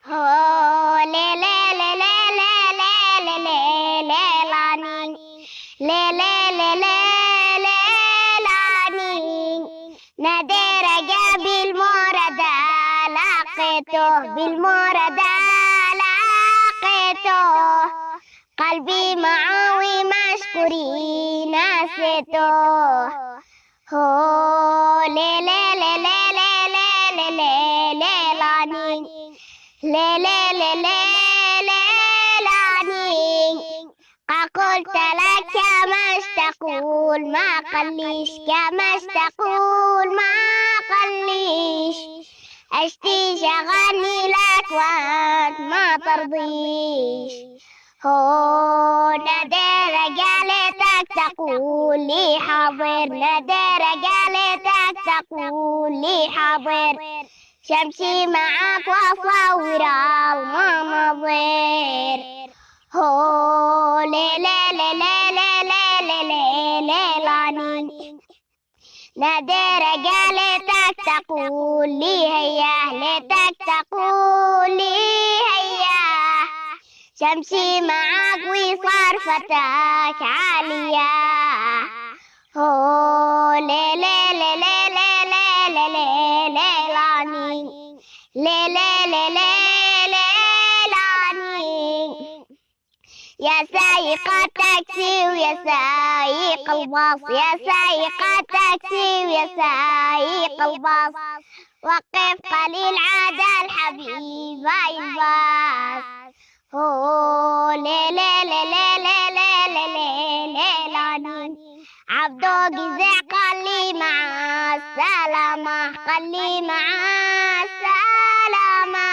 هو لي لي لي لي لي لي لي لي لاني لي لي لي لي لي لاني نادر جاب الموردة لقيته بالموردة لقيته قلبي معاوي مشكوري نسيته هو لي لي لي لي لي لي لي لي لاني لي لي لي لي لي لاني قلت لك كما تقول ما قليش كما تقول ما قليش أشتي شغلني لك وأنت ما ترضيش هو نادر قالتك تقول لي حاضر نادر قالتك تقول لي حاضر شمشي معك وأصور الماما ضير هو لي لي لي لي لي لي لي لي لاني نادر قالتك تقول لي هيا ليتك تقول لي هيا شمشي معك وصار فتاك عالية هو لي لي لي لي لي لي لي لي لاني لي لي لي لي لي لاني يا سايق التاكسي ويا سايق الباص يا سايق التاكسي ويا سايق الباص وقف قليل عاد الحبيب الباص هو لي لي لي لي لي لي لي لي لاني عبدو جزع قال لي مع السلامة قال لي مع السلامة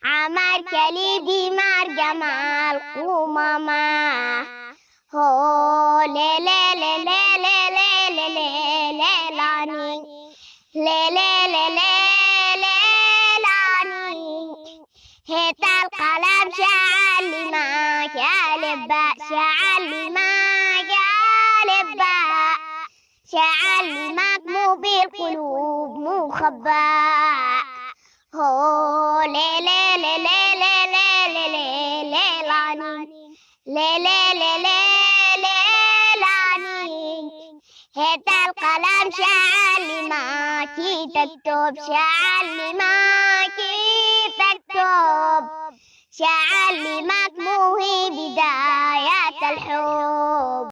عمر كليدي مار جمال قمامة هو لي لي لي لي لي لي لي لي لي لاني لي لي لي لي لي لاني هات القلم شعل لي معك يا لباء شعل لي معك يا لباء شعل لي معك مو بالقلوب مو خباء هو لي لي لي لي لي لي لي لي لاني لي لي لي لي لي لاني هات القلم شعل لي معكي تكتب شعل لي معكي تكتب شعل لي معك مو هي بداية الحب